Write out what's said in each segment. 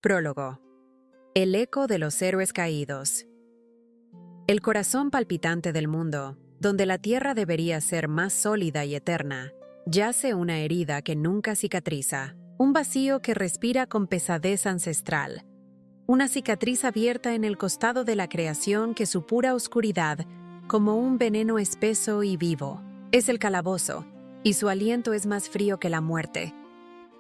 Prólogo. El eco de los héroes caídos. El corazón palpitante del mundo, donde la tierra debería ser más sólida y eterna, yace una herida que nunca cicatriza, un vacío que respira con pesadez ancestral, una cicatriz abierta en el costado de la creación que supura oscuridad como un veneno espeso y vivo. Es el calabozo, y su aliento es más frío que la muerte.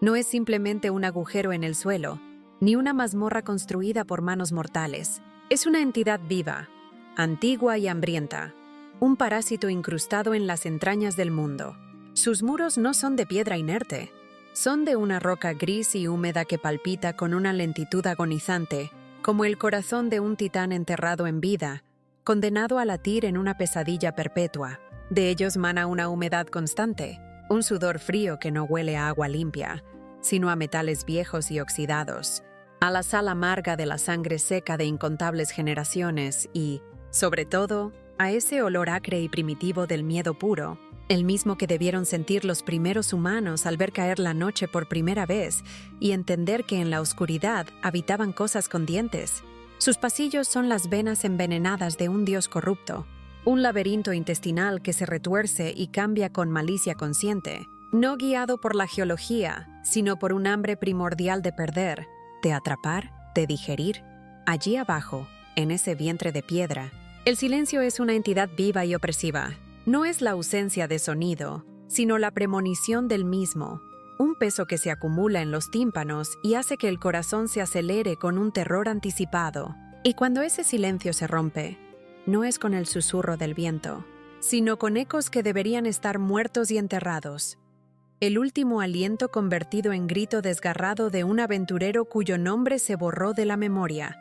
No es simplemente un agujero en el suelo, ni una mazmorra construida por manos mortales. Es una entidad viva, antigua y hambrienta, un parásito incrustado en las entrañas del mundo. Sus muros no son de piedra inerte, son de una roca gris y húmeda que palpita con una lentitud agonizante, como el corazón de un titán enterrado en vida, condenado a latir en una pesadilla perpetua. De ellos mana una humedad constante, un sudor frío que no huele a agua limpia, sino a metales viejos y oxidados, a la sal amarga de la sangre seca de incontables generaciones y, sobre todo, a ese olor acre y primitivo del miedo puro, el mismo que debieron sentir los primeros humanos al ver caer la noche por primera vez y entender que en la oscuridad habitaban cosas con dientes. Sus pasillos son las venas envenenadas de un dios corrupto, un laberinto intestinal que se retuerce y cambia con malicia consciente, no guiado por la geología, sino por un hambre primordial de perder, de atrapar, de digerir. Allí abajo, en ese vientre de piedra, el silencio es una entidad viva y opresiva. No es la ausencia de sonido, sino la premonición del mismo, un peso que se acumula en los tímpanos y hace que el corazón se acelere con un terror anticipado. Y cuando ese silencio se rompe, no es con el susurro del viento, sino con ecos que deberían estar muertos y enterrados. El último aliento convertido en grito desgarrado de un aventurero cuyo nombre se borró de la memoria.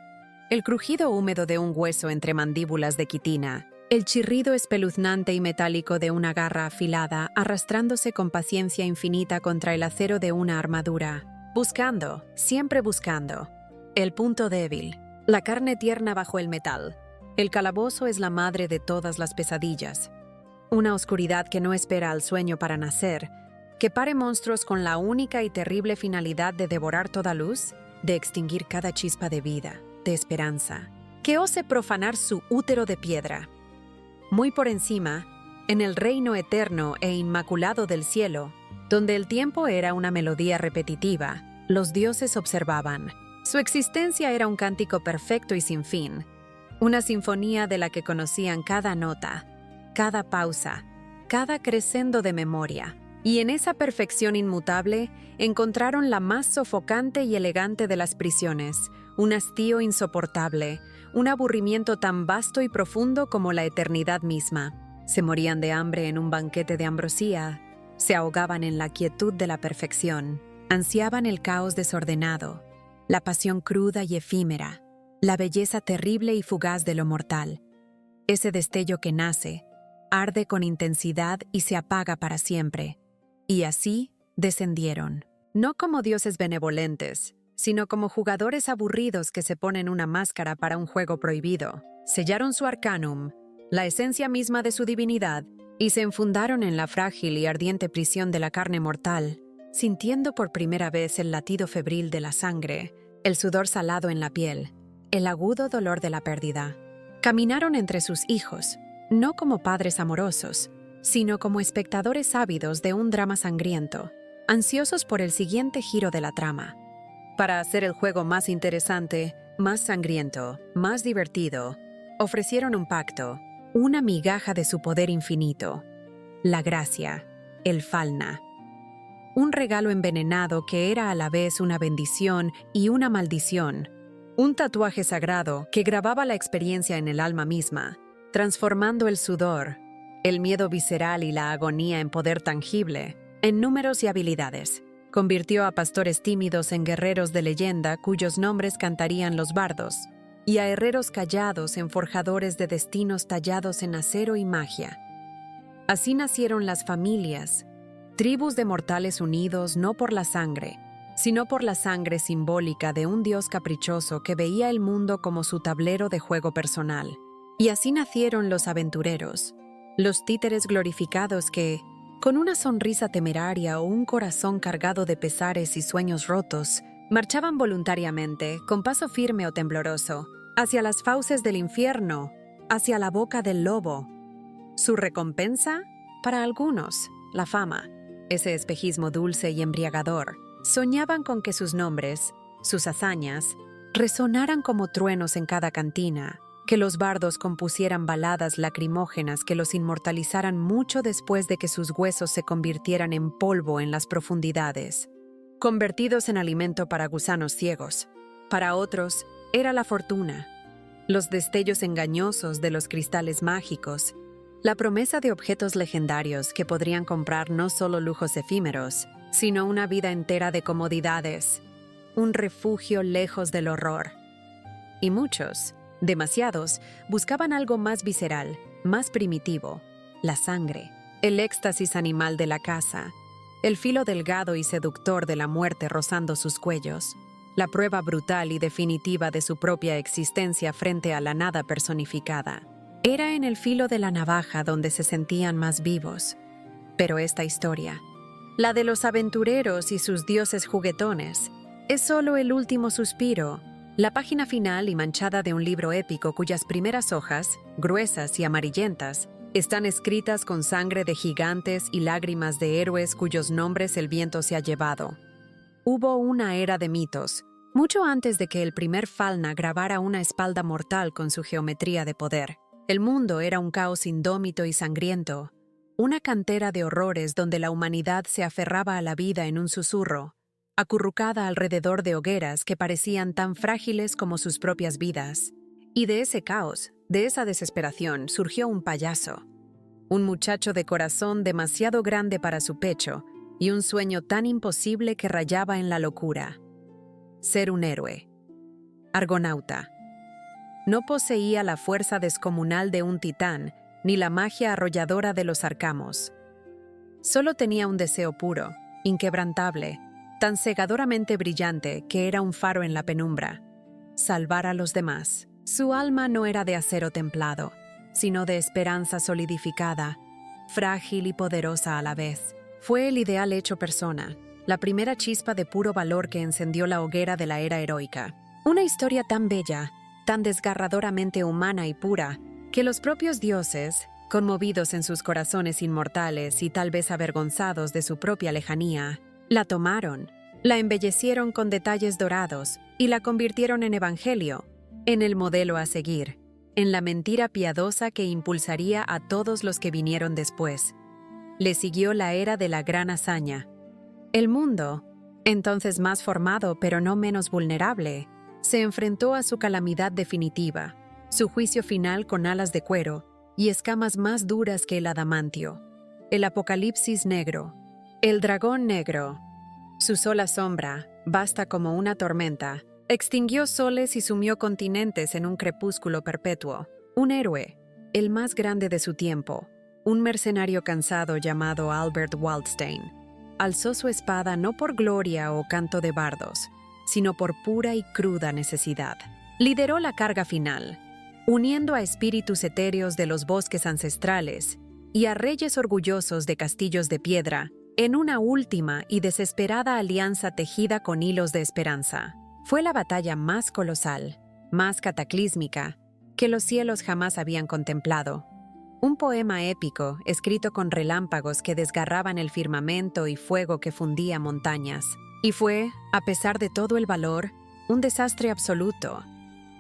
El crujido húmedo de un hueso entre mandíbulas de quitina. El chirrido espeluznante y metálico de una garra afilada arrastrándose con paciencia infinita contra el acero de una armadura. Buscando, siempre buscando. El punto débil. La carne tierna bajo el metal. El calabozo es la madre de todas las pesadillas. Una oscuridad que no espera al sueño para nacer, que pare monstruos con la única y terrible finalidad de devorar toda luz, de extinguir cada chispa de vida, de esperanza, que ose profanar su útero de piedra. Muy por encima, en el reino eterno e inmaculado del cielo, donde el tiempo era una melodía repetitiva, los dioses observaban. Su existencia era un cántico perfecto y sin fin, una sinfonía de la que conocían cada nota, cada pausa, cada crescendo de memoria. Y en esa perfección inmutable encontraron la más sofocante y elegante de las prisiones, un hastío insoportable, un aburrimiento tan vasto y profundo como la eternidad misma. Se morían de hambre en un banquete de ambrosía, se ahogaban en la quietud de la perfección, ansiaban el caos desordenado, la pasión cruda y efímera, la belleza terrible y fugaz de lo mortal. Ese destello que nace, arde con intensidad y se apaga para siempre. Y así descendieron, no como dioses benevolentes, sino como jugadores aburridos que se ponen una máscara para un juego prohibido. Sellaron su arcanum, la esencia misma de su divinidad, y se enfundaron en la frágil y ardiente prisión de la carne mortal, sintiendo por primera vez el latido febril de la sangre, el sudor salado en la piel, el agudo dolor de la pérdida. Caminaron entre sus hijos, no como padres amorosos, sino como espectadores ávidos de un drama sangriento, ansiosos por el siguiente giro de la trama. Para hacer el juego más interesante, más sangriento, más divertido, ofrecieron un pacto, una migaja de su poder infinito, la gracia, el falna. Un regalo envenenado que era a la vez una bendición y una maldición, un tatuaje sagrado que grababa la experiencia en el alma misma, transformando el sudor, el miedo visceral y la agonía en poder tangible, en números y habilidades. Convirtió a pastores tímidos en guerreros de leyenda cuyos nombres cantarían los bardos, y a herreros callados en forjadores de destinos tallados en acero y magia. Así nacieron las familias, tribus de mortales unidos no por la sangre, sino por la sangre simbólica de un dios caprichoso que veía el mundo como su tablero de juego personal. Y así nacieron los aventureros, los títeres glorificados que, con una sonrisa temeraria o un corazón cargado de pesares y sueños rotos, Marchaban voluntariamente, con paso firme o tembloroso, hacia las fauces del infierno, hacia la boca del lobo. Su recompensa, para algunos, la fama, ese espejismo dulce y embriagador. Soñaban con que sus nombres, sus hazañas, resonaran como truenos en cada cantina, que los bardos compusieran baladas lacrimógenas que los inmortalizaran mucho después de que sus huesos se convirtieran en polvo en las profundidades, convertidos en alimento para gusanos ciegos. Para otros, era la fortuna, los destellos engañosos de los cristales mágicos, la promesa de objetos legendarios que podrían comprar no solo lujos efímeros, sino una vida entera de comodidades, un refugio lejos del horror. Y muchos, demasiados, buscaban algo más visceral, más primitivo, la sangre, el éxtasis animal de la caza, el filo delgado y seductor de la muerte rozando sus cuellos, la prueba brutal y definitiva de su propia existencia frente a la nada personificada. Era en el filo de la navaja donde se sentían más vivos. Pero esta historia, la de los aventureros y sus dioses juguetones, es solo el último suspiro, la página final y manchada de un libro épico cuyas primeras hojas, gruesas y amarillentas, están escritas con sangre de gigantes y lágrimas de héroes cuyos nombres el viento se ha llevado. Hubo una era de mitos, mucho antes de que el primer Falna grabara una espalda mortal con su geometría de poder. El mundo era un caos indómito y sangriento, una cantera de horrores donde la humanidad se aferraba a la vida en un susurro, acurrucada alrededor de hogueras que parecían tan frágiles como sus propias vidas. Y de ese caos, de esa desesperación, surgió un payaso, un muchacho de corazón demasiado grande para su pecho y un sueño tan imposible que rayaba en la locura. Ser un héroe. Argonauta. No poseía la fuerza descomunal de un titán, ni la magia arrolladora de los arcamos. Solo tenía un deseo puro, inquebrantable, tan cegadoramente brillante que era un faro en la penumbra: salvar a los demás. Su alma no era de acero templado, sino de esperanza solidificada, frágil y poderosa a la vez. Fue el ideal hecho persona, la primera chispa de puro valor que encendió la hoguera de la era heroica. Una historia tan bella, tan desgarradoramente humana y pura, que los propios dioses, conmovidos en sus corazones inmortales y tal vez avergonzados de su propia lejanía, la tomaron, la embellecieron con detalles dorados y la convirtieron en evangelio, en el modelo a seguir, en la mentira piadosa que impulsaría a todos los que vinieron después. Le siguió la era de la gran hazaña. El mundo, entonces más formado pero no menos vulnerable, se enfrentó a su calamidad definitiva, su juicio final con alas de cuero y escamas más duras que el adamantio, el apocalipsis negro, el dragón negro. Su sola sombra, vasta como una tormenta, extinguió soles y sumió continentes en un crepúsculo perpetuo. Un héroe, el más grande de su tiempo, un mercenario cansado llamado Albert Waldstein, alzó su espada no por gloria o canto de bardos, sino por pura y cruda necesidad. Lideró la carga final, uniendo a espíritus etéreos de los bosques ancestrales y a reyes orgullosos de castillos de piedra, en una última y desesperada alianza tejida con hilos de esperanza. Fue la batalla más colosal, más cataclísmica, que los cielos jamás habían contemplado. Un poema épico, escrito con relámpagos que desgarraban el firmamento y fuego que fundía montañas. Y fue, a pesar de todo el valor, un desastre absoluto,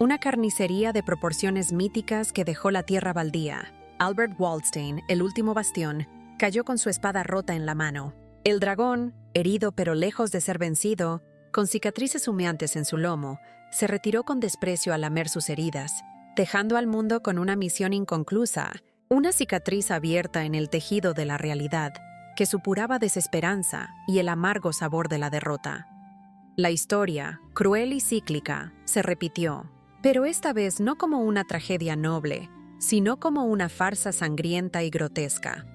una carnicería de proporciones míticas que dejó la tierra baldía. Albert Waldstein, el último bastión, cayó con su espada rota en la mano. El dragón, herido pero lejos de ser vencido, con cicatrices humeantes en su lomo, se retiró con desprecio a lamer sus heridas, dejando al mundo con una misión inconclusa, una cicatriz abierta en el tejido de la realidad, que supuraba desesperanza y el amargo sabor de la derrota. La historia, cruel y cíclica, se repitió, pero esta vez no como una tragedia noble, sino como una farsa sangrienta y grotesca.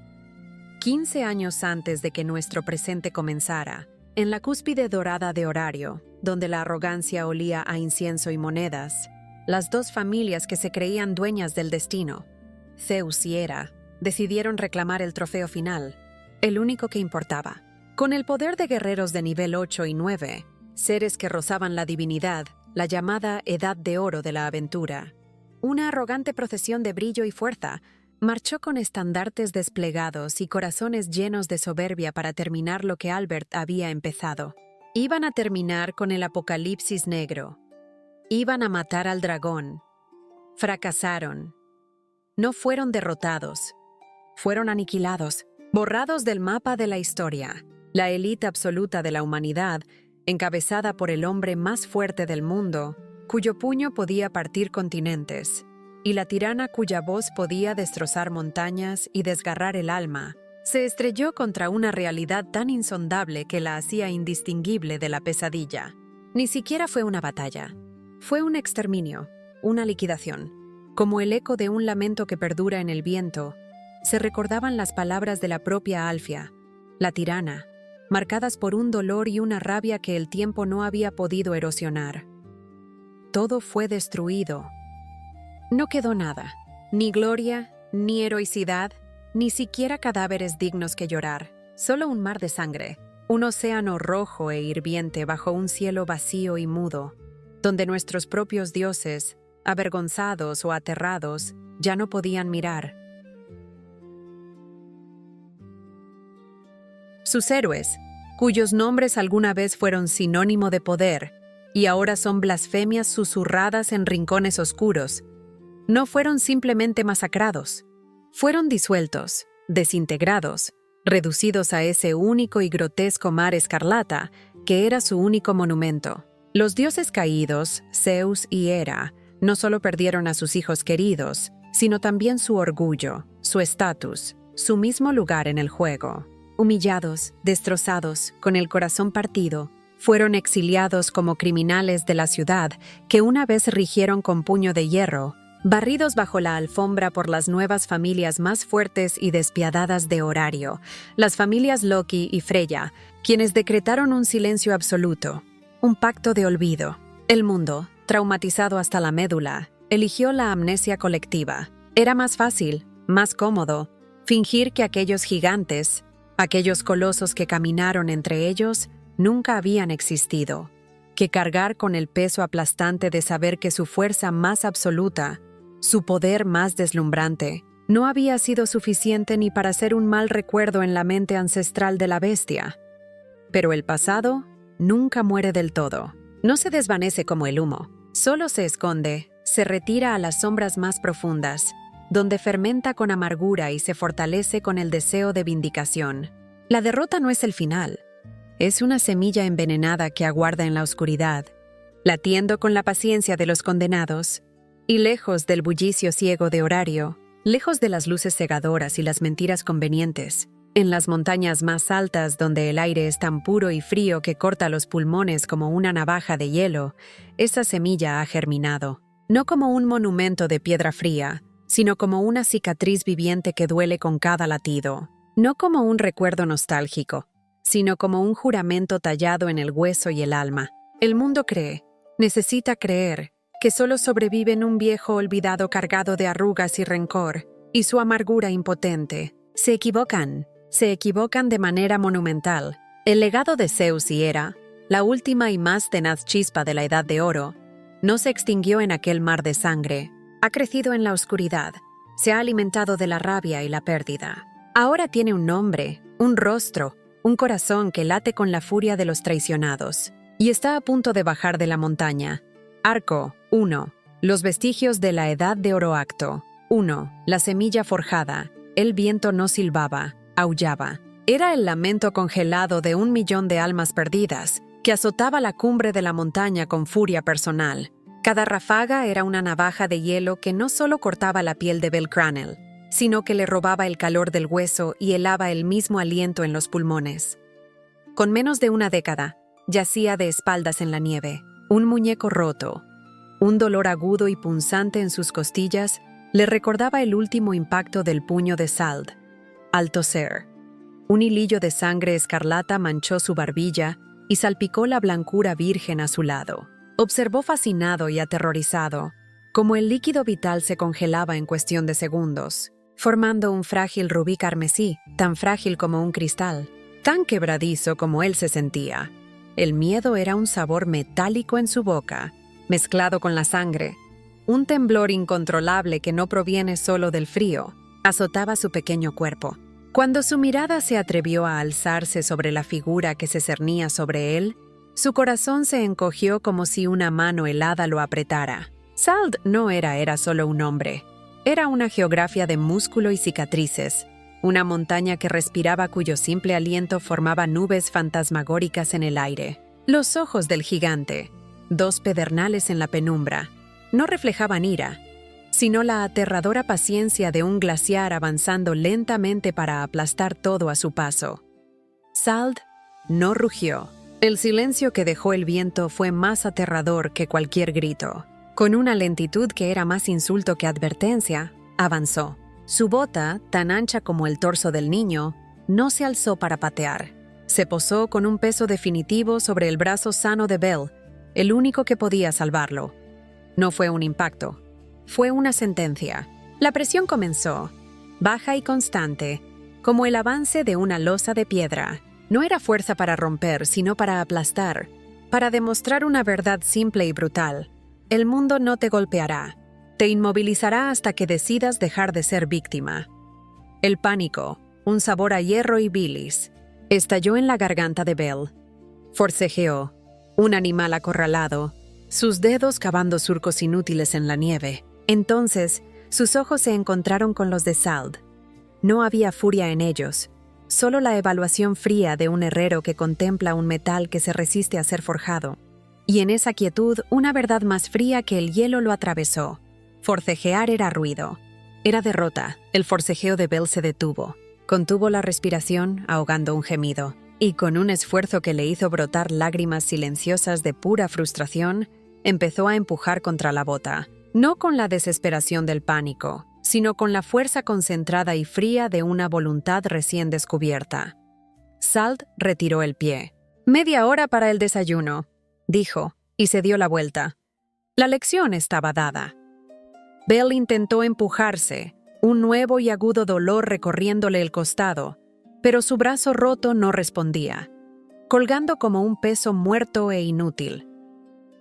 15 años antes de que nuestro presente comenzara, en la cúspide dorada de Horario, donde la arrogancia olía a incienso y monedas, las dos familias que se creían dueñas del destino, Zeus y Hera, decidieron reclamar el trofeo final, el único que importaba. Con el poder de guerreros de nivel 8 y 9, seres que rozaban la divinidad, la llamada Edad de Oro de la aventura. Una arrogante procesión de brillo y fuerza marchó con estandartes desplegados y corazones llenos de soberbia para terminar lo que Albert había empezado. Iban a terminar con el apocalipsis negro. Iban a matar al dragón. Fracasaron. No fueron derrotados. Fueron aniquilados, borrados del mapa de la historia. La élite absoluta de la humanidad, encabezada por el hombre más fuerte del mundo, cuyo puño podía partir continentes, y la tirana cuya voz podía destrozar montañas y desgarrar el alma, se estrelló contra una realidad tan insondable que la hacía indistinguible de la pesadilla. Ni siquiera fue una batalla. Fue un exterminio, una liquidación. Como el eco de un lamento que perdura en el viento, se recordaban las palabras de la propia Alfia, la tirana, marcadas por un dolor y una rabia que el tiempo no había podido erosionar. Todo fue destruido. No quedó nada, ni gloria, ni heroicidad, ni siquiera cadáveres dignos que llorar, solo un mar de sangre, un océano rojo e hirviente bajo un cielo vacío y mudo, donde nuestros propios dioses, avergonzados o aterrados, ya no podían mirar. Sus héroes, cuyos nombres alguna vez fueron sinónimo de poder y ahora son blasfemias susurradas en rincones oscuros, no fueron simplemente masacrados, fueron disueltos, desintegrados, reducidos a ese único y grotesco mar escarlata que era su único monumento. Los dioses caídos, Zeus y Hera, no solo perdieron a sus hijos queridos, sino también su orgullo, su estatus, su mismo lugar en el juego. Humillados, destrozados, con el corazón partido, fueron exiliados como criminales de la ciudad que una vez rigieron con puño de hierro, barridos bajo la alfombra por las nuevas familias más fuertes y despiadadas de Horario, las familias Loki y Freya, quienes decretaron un silencio absoluto, un pacto de olvido. El mundo, traumatizado hasta la médula, eligió la amnesia colectiva. Era más fácil, más cómodo, fingir que aquellos gigantes, aquellos colosos que caminaron entre ellos, nunca habían existido, que cargar con el peso aplastante de saber que su fuerza más absoluta, su poder más deslumbrante, no había sido suficiente ni para ser un mal recuerdo en la mente ancestral de la bestia. Pero el pasado nunca muere del todo. No se desvanece como el humo, solo se esconde, se retira a las sombras más profundas, donde fermenta con amargura y se fortalece con el deseo de vindicación. La derrota no es el final, es una semilla envenenada que aguarda en la oscuridad, latiendo con la paciencia de los condenados, y lejos del bullicio ciego de Horario, lejos de las luces cegadoras y las mentiras convenientes, en las montañas más altas donde el aire es tan puro y frío que corta los pulmones como una navaja de hielo, esa semilla ha germinado, no como un monumento de piedra fría, sino como una cicatriz viviente que duele con cada latido, no como un recuerdo nostálgico, sino como un juramento tallado en el hueso y el alma. El mundo cree, necesita creer, que solo sobreviven un viejo olvidado cargado de arrugas y rencor, y su amargura impotente. Se equivocan de manera monumental. El legado de Zeus y Hera, la última y más tenaz chispa de la Edad de Oro, no se extinguió en aquel mar de sangre. Ha crecido en la oscuridad, se ha alimentado de la rabia y la pérdida. Ahora tiene un nombre, un rostro, un corazón que late con la furia de los traicionados, y está a punto de bajar de la montaña. Arco 1. Los vestigios de la Edad de Oro. Acto 1. La semilla forjada. El viento no silbaba, aullaba. Era el lamento congelado de 1.000.000 de almas perdidas, que azotaba la cumbre de la montaña con furia personal. Cada ráfaga era una navaja de hielo que no solo cortaba la piel de Belcranel, sino que le robaba el calor del hueso y helaba el mismo aliento en los pulmones. Con menos de una década, yacía de espaldas en la nieve, un muñeco roto. Un dolor agudo y punzante en sus costillas le recordaba el último impacto del puño de Sald. Al toser, un hilillo de sangre escarlata manchó su barbilla y salpicó la blancura virgen a su lado. Observó fascinado y aterrorizado cómo el líquido vital se congelaba en cuestión de segundos, formando un frágil rubí carmesí, tan frágil como un cristal, tan quebradizo como él se sentía. El miedo era un sabor metálico en su boca, mezclado con la sangre. Un temblor incontrolable que no proviene solo del frío azotaba su pequeño cuerpo. Cuando su mirada se atrevió a alzarse sobre la figura que se cernía sobre él, su corazón se encogió como si una mano helada lo apretara. Sald no era solo un hombre. Era una geografía de músculo y cicatrices, una montaña que respiraba cuyo simple aliento formaba nubes fantasmagóricas en el aire. Los ojos del gigante, dos pedernales en la penumbra, no reflejaban ira, sino la aterradora paciencia de un glaciar avanzando lentamente para aplastar todo a su paso. Sald no rugió. El silencio que dejó el viento fue más aterrador que cualquier grito. Con una lentitud que era más insulto que advertencia, avanzó. Su bota, tan ancha como el torso del niño, no se alzó para patear. Se posó con un peso definitivo sobre el brazo sano de Belle, el único que podía salvarlo. No fue un impacto, fue una sentencia. La presión comenzó, baja y constante, como el avance de una losa de piedra. No era fuerza para romper, sino para aplastar, para demostrar una verdad simple y brutal. El mundo no te golpeará. Te inmovilizará hasta que decidas dejar de ser víctima. El pánico, un sabor a hierro y bilis, estalló en la garganta de Belle. Forcejeó, un animal acorralado, sus dedos cavando surcos inútiles en la nieve. Entonces, sus ojos se encontraron con los de Sald. No había furia en ellos, solo la evaluación fría de un herrero que contempla un metal que se resiste a ser forjado. Y en esa quietud, una verdad más fría que el hielo lo atravesó. Forcejear era ruido. Era derrota. El forcejeo de Belle se detuvo. Contuvo la respiración, ahogando un gemido. Y con un esfuerzo que le hizo brotar lágrimas silenciosas de pura frustración, empezó a empujar contra la bota. No con la desesperación del pánico, sino con la fuerza concentrada y fría de una voluntad recién descubierta. Sald retiró el pie. «Media hora para el desayuno», dijo, y se dio la vuelta. La lección estaba dada. Belle intentó empujarse, un nuevo y agudo dolor recorriéndole el costado, pero su brazo roto no respondía, colgando como un peso muerto e inútil.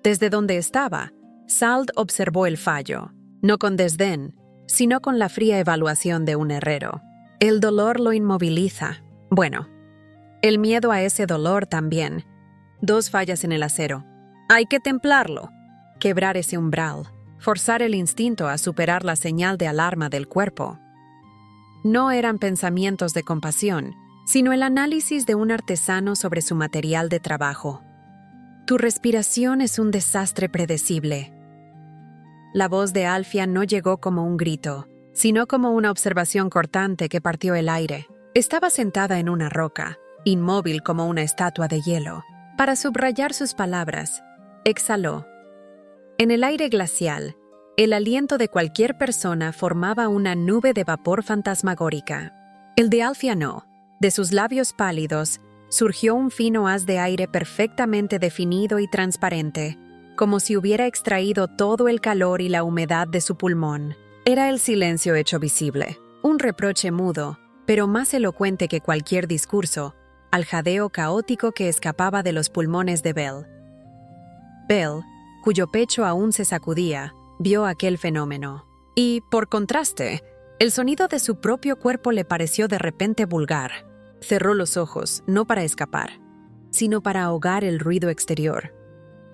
Desde donde estaba, Sald observó el fallo, no con desdén, sino con la fría evaluación de un herrero. El dolor lo inmoviliza. Bueno, el miedo a ese dolor también. 2 fallas en el acero. Hay que templarlo. Quebrar ese umbral. Forzar el instinto a superar la señal de alarma del cuerpo. No eran pensamientos de compasión, sino el análisis de un artesano sobre su material de trabajo. Tu respiración es un desastre predecible. La voz de Alfia no llegó como un grito, sino como una observación cortante que partió el aire. Estaba sentada en una roca, inmóvil como una estatua de hielo. Para subrayar sus palabras, exhaló. En el aire glacial, el aliento de cualquier persona formaba una nube de vapor fantasmagórica. El de Alfia no. De sus labios pálidos surgió un fino haz de aire perfectamente definido y transparente, como si hubiera extraído todo el calor y la humedad de su pulmón. Era el silencio hecho visible, un reproche mudo, pero más elocuente que cualquier discurso, al jadeo caótico que escapaba de los pulmones de Belle. Belle, cuyo pecho aún se sacudía, vio aquel fenómeno. Y, por contraste, el sonido de su propio cuerpo le pareció de repente vulgar. Cerró los ojos, no para escapar, sino para ahogar el ruido exterior.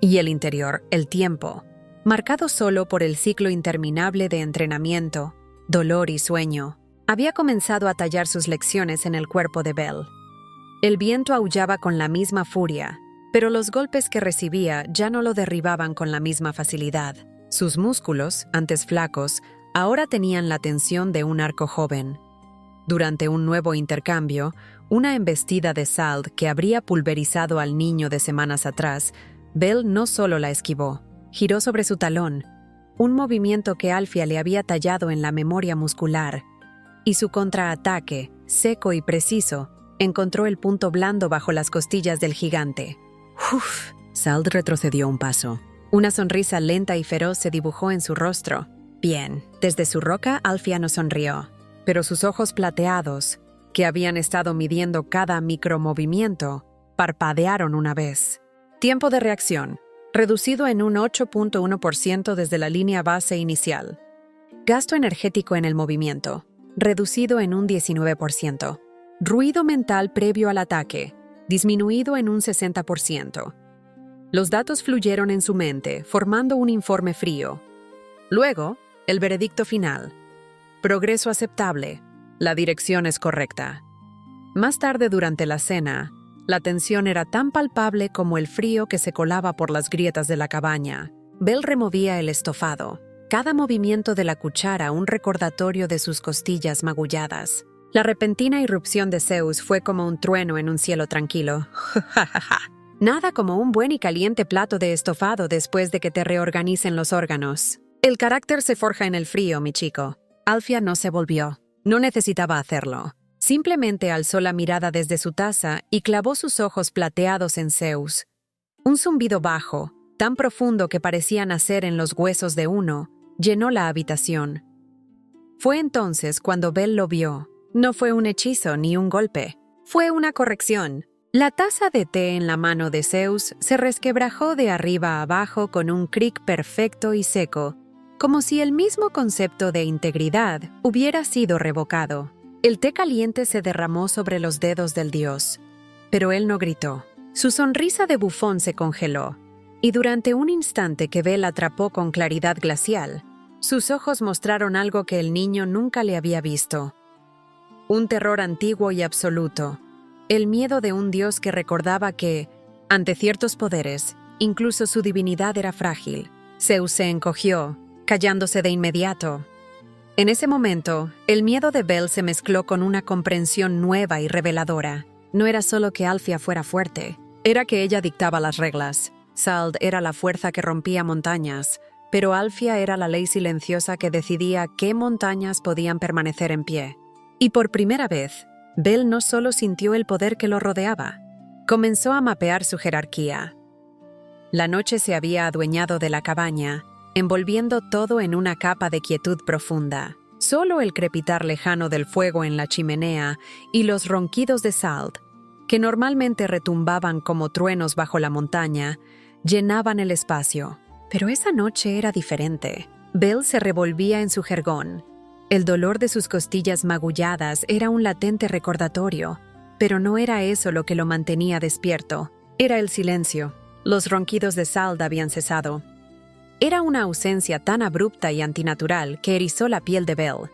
Y el interior, el tiempo, marcado solo por el ciclo interminable de entrenamiento, dolor y sueño, había comenzado a tallar sus lecciones en el cuerpo de Belle. El viento aullaba con la misma furia, pero los golpes que recibía ya no lo derribaban con la misma facilidad. Sus músculos, antes flacos, ahora tenían la tensión de un arco joven. Durante un nuevo intercambio, una embestida de Sald que habría pulverizado al niño de semanas atrás, Belle no solo la esquivó, giró sobre su talón, un movimiento que Alfia le había tallado en la memoria muscular, y su contraataque, seco y preciso, encontró el punto blando bajo las costillas del gigante. ¡Uf! Sald retrocedió un paso. Una sonrisa lenta y feroz se dibujó en su rostro. Bien, desde su roca Alfia no sonrió, pero sus ojos plateados, que habían estado midiendo cada micromovimiento, parpadearon una vez. Tiempo de reacción, reducido en un 8.1% desde la línea base inicial. Gasto energético en el movimiento, reducido en un 19%. Ruido mental previo al ataque, disminuido en un 60%. Los datos fluyeron en su mente, formando un informe frío. Luego, el veredicto final. Progreso aceptable. La dirección es correcta. Más tarde durante la cena, la tensión era tan palpable como el frío que se colaba por las grietas de la cabaña. Belle removía el estofado. Cada movimiento de la cuchara un recordatorio de sus costillas magulladas. La repentina irrupción de Zeus fue como un trueno en un cielo tranquilo. Nada como un buen y caliente plato de estofado después de que te reorganicen los órganos. El carácter se forja en el frío, mi chico. Alfia no se volvió. No necesitaba hacerlo. Simplemente alzó la mirada desde su taza y clavó sus ojos plateados en Zeus. Un zumbido bajo, tan profundo que parecía nacer en los huesos de uno, llenó la habitación. Fue entonces cuando Belle lo vio. No fue un hechizo ni un golpe. Fue una corrección. La taza de té en la mano de Zeus se resquebrajó de arriba a abajo con un cric perfecto y seco, como si el mismo concepto de integridad hubiera sido revocado. El té caliente se derramó sobre los dedos del dios, pero él no gritó. Su sonrisa de bufón se congeló, y durante un instante que Belle atrapó con claridad glacial, sus ojos mostraron algo que el niño nunca le había visto. Un terror antiguo y absoluto, el miedo de un dios que recordaba que, ante ciertos poderes, incluso su divinidad era frágil. Zeus se encogió, callándose de inmediato. En ese momento, el miedo de Belle se mezcló con una comprensión nueva y reveladora. No era solo que Alfia fuera fuerte, era que ella dictaba las reglas. Sald era la fuerza que rompía montañas, pero Alfia era la ley silenciosa que decidía qué montañas podían permanecer en pie. Y por primera vez, Belle no solo sintió el poder que lo rodeaba, comenzó a mapear su jerarquía. La noche se había adueñado de la cabaña, envolviendo todo en una capa de quietud profunda. Solo el crepitar lejano del fuego en la chimenea y los ronquidos de Sald, que normalmente retumbaban como truenos bajo la montaña, llenaban el espacio. Pero esa noche era diferente. Belle se revolvía en su jergón. El dolor de sus costillas magulladas era un latente recordatorio, pero no era eso lo que lo mantenía despierto. Era el silencio. Los ronquidos de Sald habían cesado. Era una ausencia tan abrupta y antinatural que erizó la piel de Belle.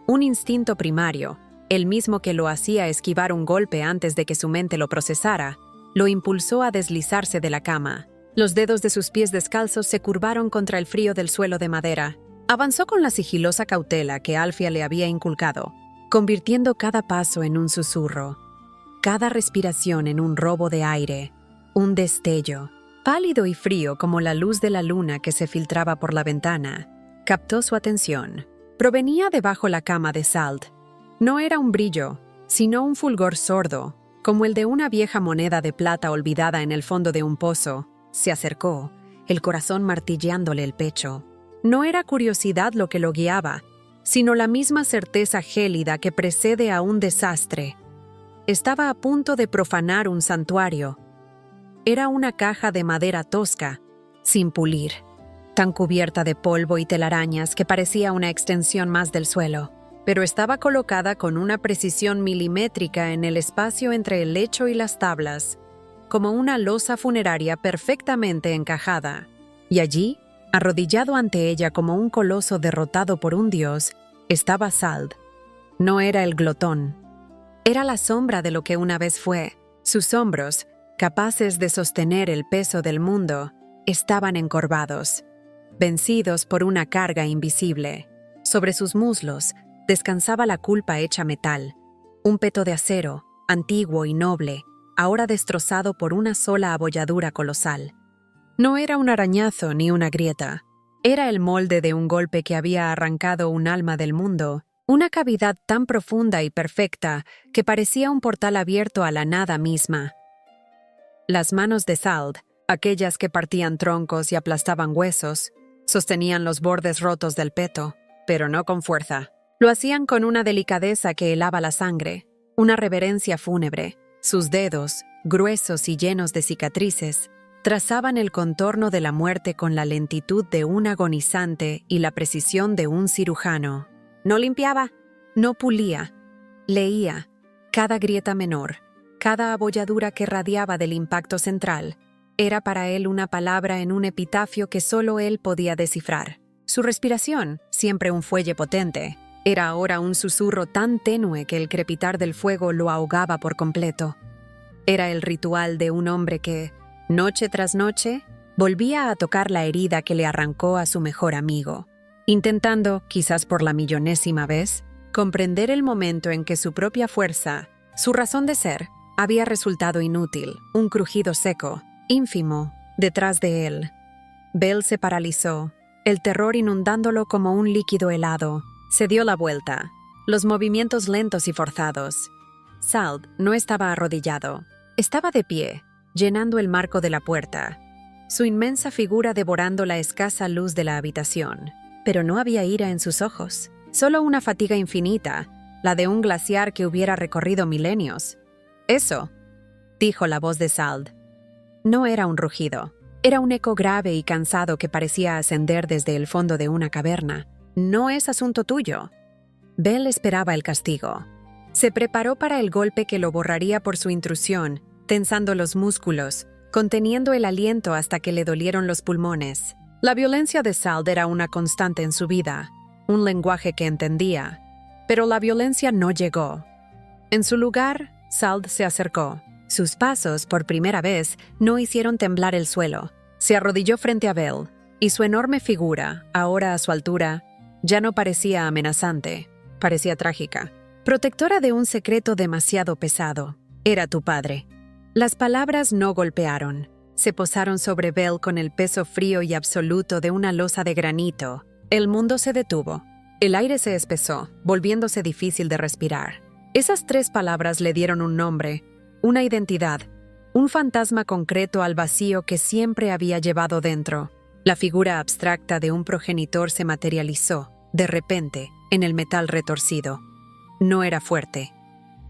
Un instinto primario, el mismo que lo hacía esquivar un golpe antes de que su mente lo procesara, lo impulsó a deslizarse de la cama. Los dedos de sus pies descalzos se curvaron contra el frío del suelo de madera. Avanzó con la sigilosa cautela que Alfia le había inculcado, convirtiendo cada paso en un susurro, cada respiración en un robo de aire, un destello. Pálido y frío como la luz de la luna que se filtraba por la ventana, captó su atención. Provenía de bajo la cama de Sald. No era un brillo, sino un fulgor sordo, como el de una vieja moneda de plata olvidada en el fondo de un pozo. Se acercó, el corazón martilleándole el pecho. No era curiosidad lo que lo guiaba, sino la misma certeza gélida que precede a un desastre. Estaba a punto de profanar un santuario. Era una caja de madera tosca, sin pulir, tan cubierta de polvo y telarañas que parecía una extensión más del suelo, pero estaba colocada con una precisión milimétrica en el espacio entre el lecho y las tablas, como una losa funeraria perfectamente encajada. Y allí, arrodillado ante ella como un coloso derrotado por un dios, estaba Sald. No era el glotón. Era la sombra de lo que una vez fue. Sus hombros, capaces de sostener el peso del mundo, estaban encorvados, vencidos por una carga invisible. Sobre sus muslos descansaba la culpa hecha metal, un peto de acero, antiguo y noble, ahora destrozado por una sola abolladura colosal. No era un arañazo ni una grieta, era el molde de un golpe que había arrancado un alma del mundo, una cavidad tan profunda y perfecta que parecía un portal abierto a la nada misma. Las manos de Sald, aquellas que partían troncos y aplastaban huesos, sostenían los bordes rotos del peto, pero no con fuerza. Lo hacían con una delicadeza que helaba la sangre, una reverencia fúnebre. Sus dedos, gruesos y llenos de cicatrices, trazaban el contorno de la muerte con la lentitud de un agonizante y la precisión de un cirujano. No limpiaba, no pulía, leía cada grieta menor, cada abolladura que radiaba del impacto central. Era para él una palabra en un epitafio que solo él podía descifrar. Su respiración, siempre un fuelle potente, era ahora un susurro tan tenue que el crepitar del fuego lo ahogaba por completo. Era el ritual de un hombre que, noche tras noche, volvía a tocar la herida que le arrancó a su mejor amigo, intentando, quizás por la millonésima vez, comprender el momento en que su propia fuerza, su razón de ser, había resultado inútil, un crujido seco, ínfimo, detrás de él. Bell se paralizó, el terror inundándolo como un líquido helado. Se dio la vuelta, los movimientos lentos y forzados. Sald no estaba arrodillado, estaba de pie, llenando el marco de la puerta, su inmensa figura devorando la escasa luz de la habitación. Pero no había ira en sus ojos, solo una fatiga infinita, la de un glaciar que hubiera recorrido milenios. «Eso», dijo la voz de Sald. No era un rugido, era un eco grave y cansado que parecía ascender desde el fondo de una caverna. «No es asunto tuyo». Bell esperaba el castigo. Se preparó para el golpe que lo borraría por su intrusión, tensando los músculos, conteniendo el aliento hasta que le dolieron los pulmones. La violencia de Sald era una constante en su vida, un lenguaje que entendía, pero la violencia no llegó. En su lugar, Sald se acercó. Sus pasos, por primera vez, no hicieron temblar el suelo. Se arrodilló frente a Bell, y su enorme figura, ahora a su altura, ya no parecía amenazante, parecía trágica, protectora de un secreto demasiado pesado. Era tu padre. Las palabras no golpearon. Se posaron sobre Bell con el peso frío y absoluto de una losa de granito. El mundo se detuvo. El aire se espesó, volviéndose difícil de respirar. Esas 3 palabras le dieron un nombre, una identidad, un fantasma concreto al vacío que siempre había llevado dentro. La figura abstracta de un progenitor se materializó, de repente, en el metal retorcido. No era fuerte.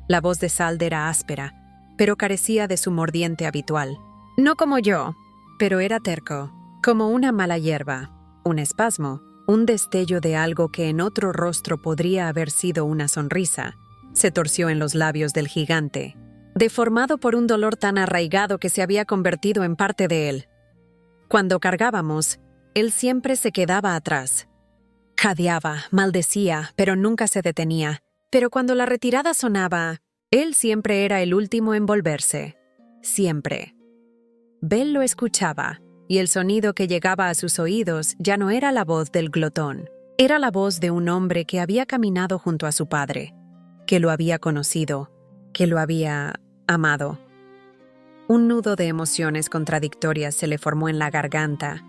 La voz de Sald era áspera, pero carecía de su mordiente habitual. No como yo, pero era terco, como una mala hierba, un espasmo, un destello de algo que en otro rostro podría haber sido una sonrisa. Se torció en los labios del gigante, deformado por un dolor tan arraigado que se había convertido en parte de él. Cuando cargábamos, él siempre se quedaba atrás. Jadeaba, maldecía, pero nunca se detenía. Pero cuando la retirada sonaba, él siempre era el último en volverse. Siempre. Bell lo escuchaba, y el sonido que llegaba a sus oídos ya no era la voz del glotón. Era la voz de un hombre que había caminado junto a su padre, que lo había conocido, que lo había amado. Un nudo de emociones contradictorias se le formó en la garganta,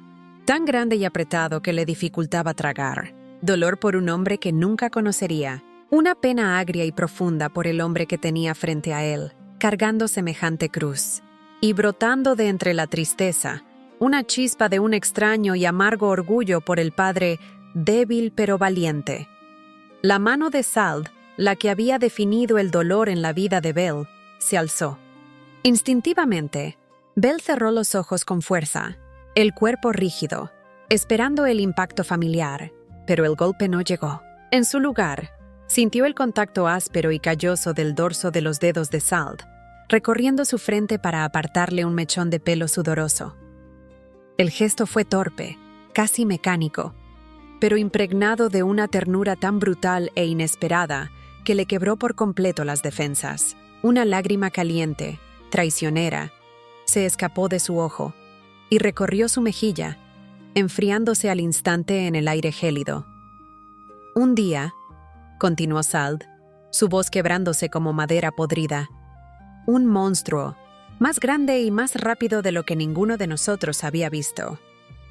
tan grande y apretado que le dificultaba tragar. Dolor por un hombre que nunca conocería, una pena agria y profunda por el hombre que tenía frente a él, cargando semejante cruz. Y brotando de entre la tristeza, una chispa de un extraño y amargo orgullo por el padre débil pero valiente. La mano de Sald, la que había definido el dolor en la vida de Bell, se alzó. Instintivamente, Bell cerró los ojos con fuerza, el cuerpo rígido, esperando el impacto familiar, pero el golpe no llegó. En su lugar, sintió el contacto áspero y calloso del dorso de los dedos de Sald, recorriendo su frente para apartarle un mechón de pelo sudoroso. El gesto fue torpe, casi mecánico, pero impregnado de una ternura tan brutal e inesperada que le quebró por completo las defensas. Una lágrima caliente, traicionera, se escapó de su ojo y recorrió su mejilla, enfriándose al instante en el aire gélido. Un día, continuó Sald, su voz quebrándose como madera podrida, un monstruo, más grande y más rápido de lo que ninguno de nosotros había visto,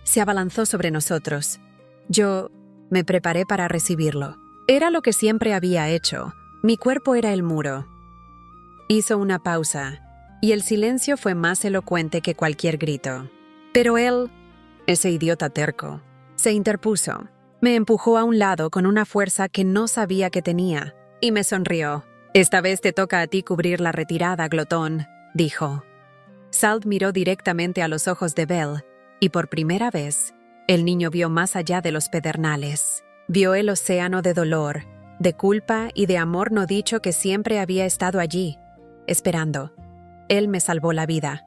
se abalanzó sobre nosotros. Yo me preparé para recibirlo. Era lo que siempre había hecho. Mi cuerpo era el muro. Hizo una pausa, y el silencio fue más elocuente que cualquier grito. Pero él, ese idiota terco, se interpuso. Me empujó a un lado con una fuerza que no sabía que tenía, y me sonrió. «Esta vez te toca a ti cubrir la retirada, glotón», dijo. Salt miró directamente a los ojos de Belle, y por primera vez, el niño vio más allá de los pedernales. Vio el océano de dolor, de culpa y de amor no dicho que siempre había estado allí, esperando. Él me salvó la vida.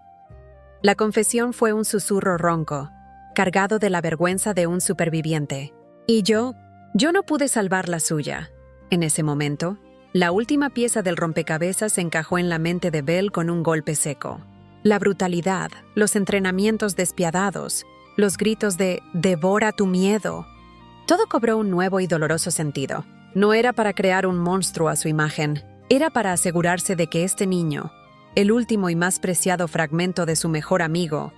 La confesión fue un susurro ronco, cargado de la vergüenza de un superviviente. Y yo no pude salvar la suya. En ese momento, la última pieza del rompecabezas se encajó en la mente de Belle con un golpe seco. La brutalidad, los entrenamientos despiadados, los gritos de «devora tu miedo». Todo cobró un nuevo y doloroso sentido. No era para crear un monstruo a su imagen, era para asegurarse de que este niño, el último y más preciado fragmento de su mejor amigo,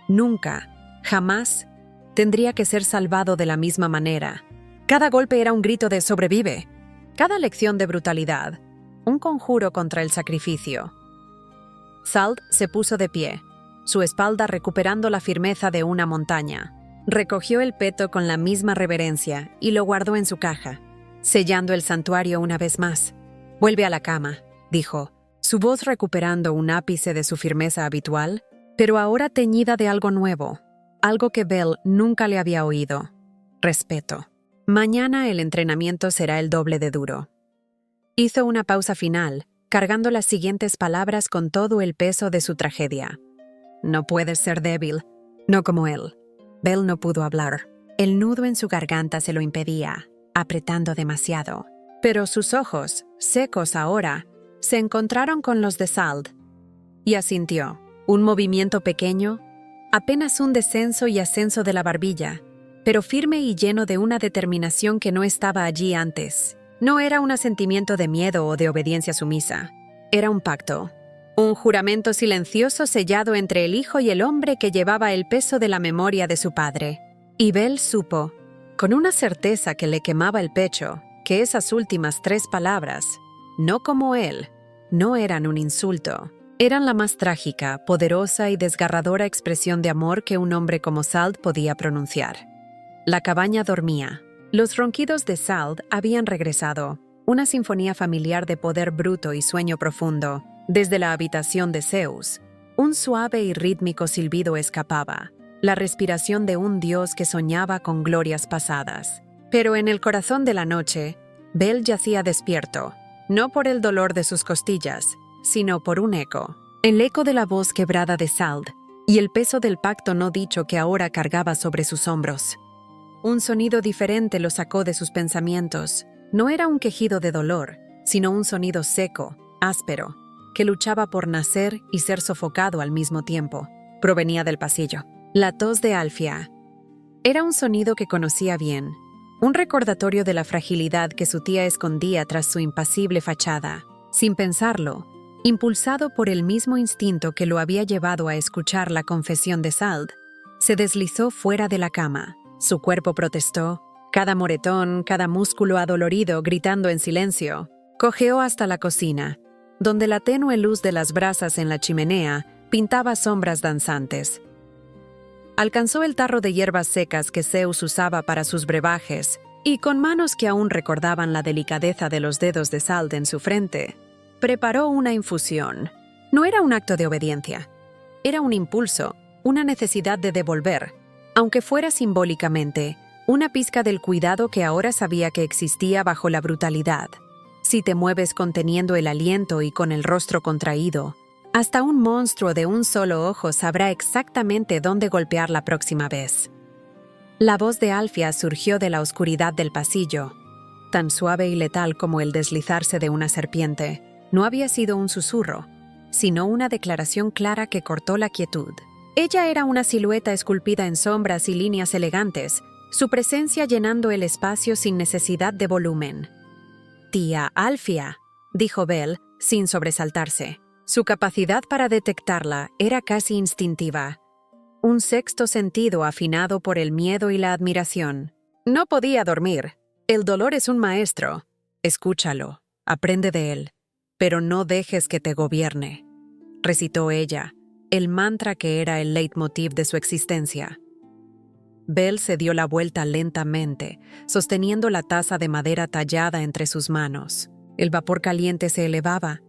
nunca, jamás, tendría que ser salvado de la misma manera. Cada golpe era un grito de «sobrevive», cada lección de brutalidad, un conjuro contra el sacrificio. Salt se puso de pie, su espalda recuperando la firmeza de una montaña. Recogió el peto con la misma reverencia y lo guardó en su caja, sellando el santuario una vez más. «Vuelve a la cama», dijo, su voz recuperando un ápice de su firmeza habitual, pero ahora teñida de algo nuevo, algo que Belle nunca le había oído: respeto. «Mañana el entrenamiento será el doble de duro». Hizo una pausa final, cargando las siguientes palabras con todo el peso de su tragedia. «No puedes ser débil, no como él». Belle no pudo hablar. El nudo en su garganta se lo impedía, apretando demasiado. Pero sus ojos, secos ahora, se encontraron con los de Salt. Y asintió. Un movimiento pequeño, apenas un descenso y ascenso de la barbilla, pero firme y lleno de una determinación que no estaba allí antes. No era un asentimiento de miedo o de obediencia sumisa. Era un pacto. Un juramento silencioso sellado entre el hijo y el hombre que llevaba el peso de la memoria de su padre. Y Belle supo, con una certeza que le quemaba el pecho, que esas últimas 3 palabras, «no como él», no eran un insulto. Eran la más trágica, poderosa y desgarradora expresión de amor que un hombre como Salt podía pronunciar. La cabaña dormía. Los ronquidos de Salt habían regresado, una sinfonía familiar de poder bruto y sueño profundo. Desde la habitación de Zeus, un suave y rítmico silbido escapaba, la respiración de un dios que soñaba con glorias pasadas. Pero en el corazón de la noche, Belle yacía despierto, no por el dolor de sus costillas, sino por un eco. El eco de la voz quebrada de Salt y el peso del pacto no dicho que ahora cargaba sobre sus hombros. Un sonido diferente lo sacó de sus pensamientos. No era un quejido de dolor, sino un sonido seco, áspero, que luchaba por nacer y ser sofocado al mismo tiempo. Provenía del pasillo. La tos de Alfia. Era un sonido que conocía bien, un recordatorio de la fragilidad que su tía escondía tras su impasible fachada. Sin pensarlo, impulsado por el mismo instinto que lo había llevado a escuchar la confesión de Salt, se deslizó fuera de la cama. Su cuerpo protestó, cada moretón, cada músculo adolorido gritando en silencio. Cojeó hasta la cocina, donde la tenue luz de las brasas en la chimenea pintaba sombras danzantes. Alcanzó el tarro de hierbas secas que Zeus usaba para sus brebajes, y con manos que aún recordaban la delicadeza de los dedos de Salt en su frente, preparó una infusión. No era un acto de obediencia, era un impulso, una necesidad de devolver, aunque fuera simbólicamente, una pizca del cuidado que ahora sabía que existía bajo la brutalidad. Si te mueves conteniendo el aliento y con el rostro contraído, hasta un monstruo de un solo ojo sabrá exactamente dónde golpear la próxima vez. La voz de Alfia surgió de la oscuridad del pasillo, tan suave y letal como el deslizarse de una serpiente. No había sido un susurro, sino una declaración clara que cortó la quietud. Ella era una silueta esculpida en sombras y líneas elegantes, su presencia llenando el espacio sin necesidad de volumen. «Tía Alfia», dijo Belle, sin sobresaltarse. Su capacidad para detectarla era casi instintiva. Un sexto sentido afinado por el miedo y la admiración. No podía dormir. El dolor es un maestro. Escúchalo, aprende de él, pero no dejes que te gobierne, recitó ella, el mantra que era el leitmotiv de su existencia. Belle se dio la vuelta lentamente, sosteniendo la taza de madera tallada entre sus manos. El vapor caliente se elevaba,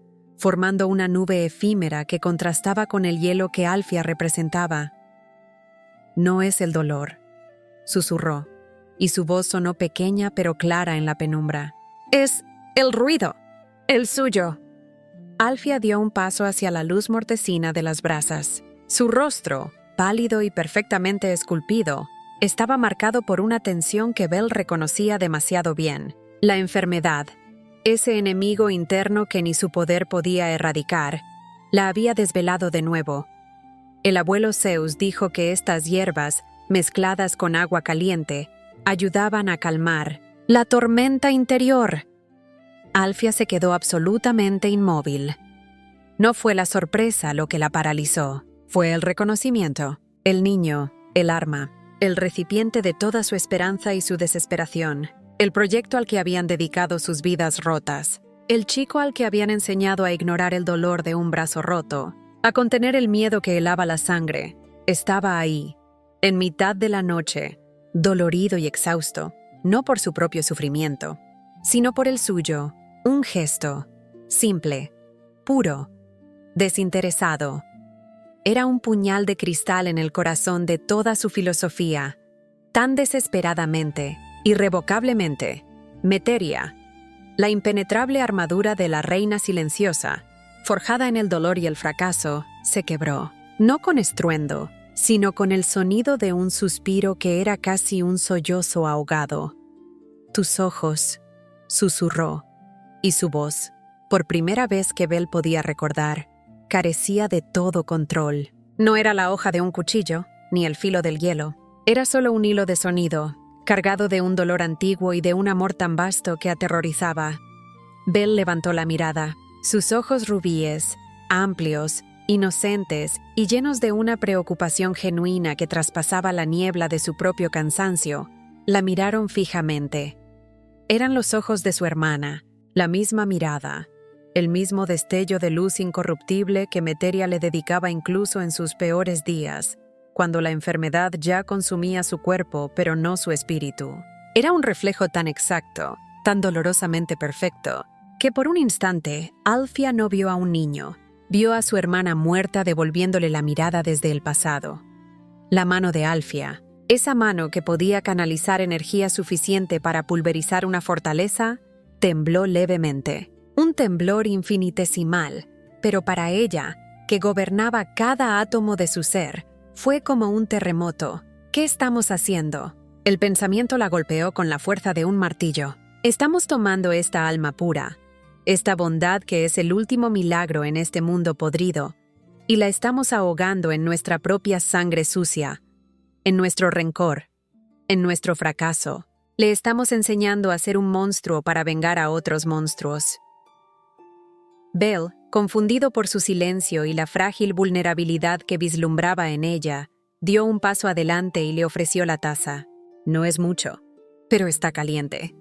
formando una nube efímera que contrastaba con el hielo que Alfia representaba. «No es el dolor», susurró, y su voz sonó pequeña pero clara en la penumbra. «Es el ruido, el suyo». Alfia dio un paso hacia la luz mortecina de las brasas. Su rostro, pálido y perfectamente esculpido, estaba marcado por una tensión que Belle reconocía demasiado bien. La enfermedad, ese enemigo interno que ni su poder podía erradicar, la había desvelado de nuevo. El abuelo Zeus dijo que estas hierbas, mezcladas con agua caliente, ayudaban a calmar la tormenta interior. Alfia se quedó absolutamente inmóvil. No fue la sorpresa lo que la paralizó, fue el reconocimiento, el niño, el arma, el recipiente de toda su esperanza y su desesperación, el proyecto al que habían dedicado sus vidas rotas, el chico al que habían enseñado a ignorar el dolor de un brazo roto, a contener el miedo que helaba la sangre, estaba ahí, en mitad de la noche, dolorido y exhausto, no por su propio sufrimiento, sino por el suyo, un gesto, simple, puro, desinteresado. Era un puñal de cristal en el corazón de toda su filosofía, tan desesperadamente, irrevocablemente, Meteria, la impenetrable armadura de la reina silenciosa, forjada en el dolor y el fracaso, se quebró, no con estruendo, sino con el sonido de un suspiro que era casi un sollozo ahogado. «Tus ojos», susurró, y su voz, por primera vez que Belle podía recordar, carecía de todo control. No era la hoja de un cuchillo, ni el filo del hielo. Era solo un hilo de sonido, cargado de un dolor antiguo y de un amor tan vasto que aterrorizaba. Belle levantó la mirada. Sus ojos rubíes, amplios, inocentes y llenos de una preocupación genuina que traspasaba la niebla de su propio cansancio, la miraron fijamente. Eran los ojos de su hermana, la misma mirada, el mismo destello de luz incorruptible que Meteria le dedicaba incluso en sus peores días, cuando la enfermedad ya consumía su cuerpo pero no su espíritu. Era un reflejo tan exacto, tan dolorosamente perfecto, que por un instante Alfia no vio a un niño, vio a su hermana muerta devolviéndole la mirada desde el pasado. La mano de Alfia, esa mano que podía canalizar energía suficiente para pulverizar una fortaleza, tembló levemente. Un temblor infinitesimal, pero para ella, que gobernaba cada átomo de su ser, fue como un terremoto. ¿Qué estamos haciendo? El pensamiento la golpeó con la fuerza de un martillo. Estamos tomando esta alma pura, esta bondad que es el último milagro en este mundo podrido, y la estamos ahogando en nuestra propia sangre sucia, en nuestro rencor, en nuestro fracaso. Le estamos enseñando a ser un monstruo para vengar a otros monstruos. Belle, confundido por su silencio y la frágil vulnerabilidad que vislumbraba en ella, dio un paso adelante y le ofreció la taza. No es mucho, pero está caliente.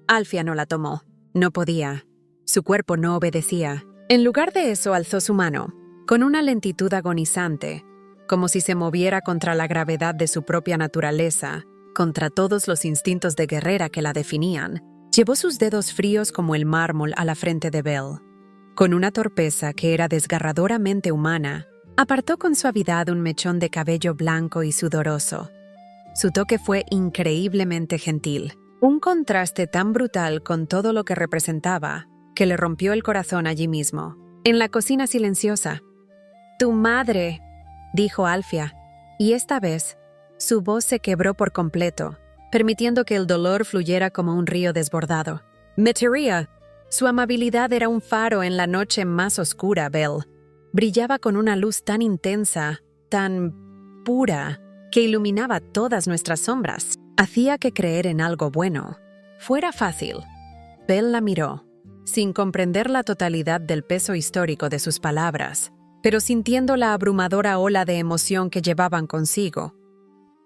Alfia no la tomó. No podía. Su cuerpo no obedecía. En lugar de eso, alzó su mano, con una lentitud agonizante, como si se moviera contra la gravedad de su propia naturaleza, contra todos los instintos de guerrera que la definían. Llevó sus dedos fríos como el mármol a la frente de Belle. Con una torpeza que era desgarradoramente humana, apartó con suavidad un mechón de cabello blanco y sudoroso. Su toque fue increíblemente gentil, un contraste tan brutal con todo lo que representaba, que le rompió el corazón allí mismo, en la cocina silenciosa. «Tu madre», dijo Alfia, y esta vez, su voz se quebró por completo, permitiendo que el dolor fluyera como un río desbordado. «Meteria». Su amabilidad era un faro en la noche más oscura, Belle. Brillaba con una luz tan intensa, tan pura, que iluminaba todas nuestras sombras. Hacía que creer en algo bueno fuera fácil. Belle la miró, sin comprender la totalidad del peso histórico de sus palabras, pero sintiendo la abrumadora ola de emoción que llevaban consigo.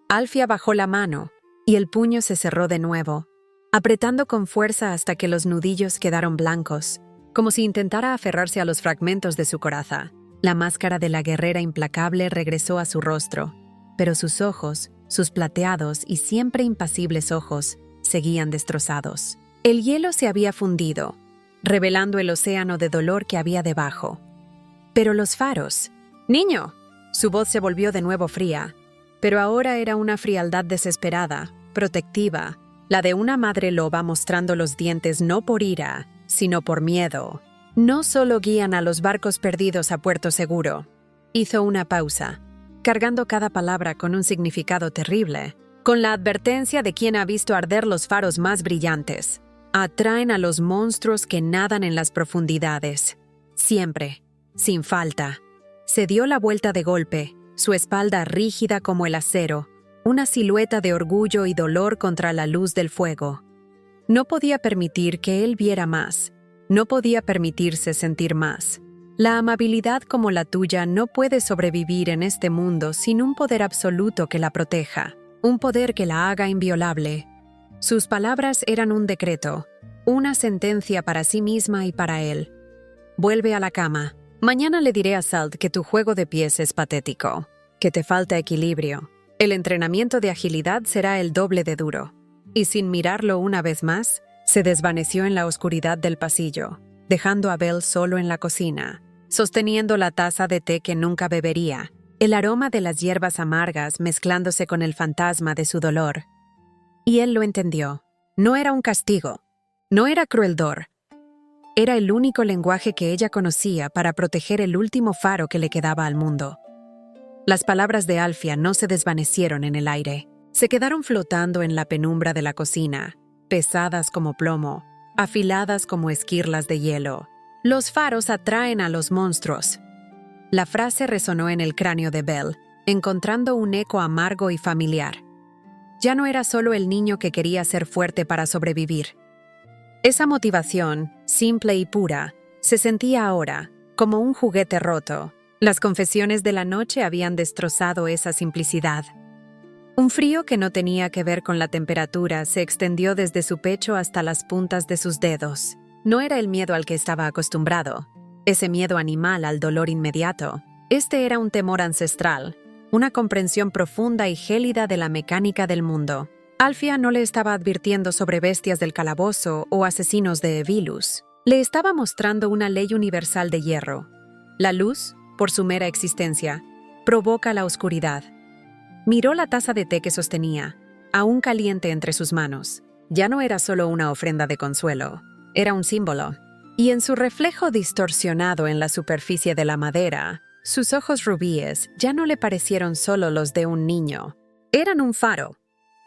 Alfia bajó la mano, y el puño se cerró de nuevo, apretando con fuerza hasta que los nudillos quedaron blancos, como si intentara aferrarse a los fragmentos de su coraza. La máscara de la guerrera implacable regresó a su rostro, pero sus ojos, sus plateados y siempre impasibles ojos, seguían destrozados. El hielo se había fundido. revelando el océano de dolor que había debajo. Pero los faros... ¡Niño! Su voz se volvió de nuevo fría, pero ahora era una frialdad desesperada, protectiva, la de una madre loba mostrando los dientes no por ira, sino por miedo. No solo guían a los barcos perdidos a puerto seguro. Hizo una pausa, cargando cada palabra con un significado terrible, con la advertencia de quien ha visto arder los faros más brillantes. Atraen a los monstruos que nadan en las profundidades. Siempre, sin falta. Se dio la vuelta de golpe, su espalda rígida como el acero, una silueta de orgullo y dolor contra la luz del fuego. No podía permitir que él viera más. No podía permitirse sentir más. La amabilidad como la tuya no puede sobrevivir en este mundo sin un poder absoluto que la proteja, un poder que la haga inviolable. Sus palabras eran un decreto, una sentencia para sí misma y para él. Vuelve a la cama. Mañana le diré a Salt que tu juego de pies es patético, que te falta equilibrio. El entrenamiento de agilidad será el doble de duro. Y sin mirarlo una vez más, se desvaneció en la oscuridad del pasillo, dejando a Belle solo en la cocina, sosteniendo la taza de té que nunca bebería, el aroma de las hierbas amargas mezclándose con el fantasma de su dolor. Y él lo entendió. No era un castigo, no era crueldor. Era el único lenguaje que ella conocía para proteger el último faro que le quedaba al mundo. Las palabras de Alfia no se desvanecieron en el aire. Se quedaron flotando en la penumbra de la cocina, pesadas como plomo, afiladas como esquirlas de hielo. Los faros atraen a los monstruos. La frase resonó en el cráneo de Belle, encontrando un eco amargo y familiar. Ya no era solo el niño que quería ser fuerte para sobrevivir. Esa motivación, simple y pura, se sentía ahora como un juguete roto. Las confesiones de la noche habían destrozado esa simplicidad. Un frío que no tenía que ver con la temperatura se extendió desde su pecho hasta las puntas de sus dedos. No era el miedo al que estaba acostumbrado, ese miedo animal al dolor inmediato. Este era un temor ancestral, una comprensión profunda y gélida de la mecánica del mundo. Alfia no le estaba advirtiendo sobre bestias del calabozo o asesinos de Evilus. Le estaba mostrando una ley universal de hierro. La luz, por su mera existencia, provoca la oscuridad. Miró la taza de té que sostenía, aún caliente entre sus manos. Ya no era solo una ofrenda de consuelo, era un símbolo. Y en su reflejo distorsionado en la superficie de la madera, sus ojos rubíes ya no le parecieron solo los de un niño. Eran un faro.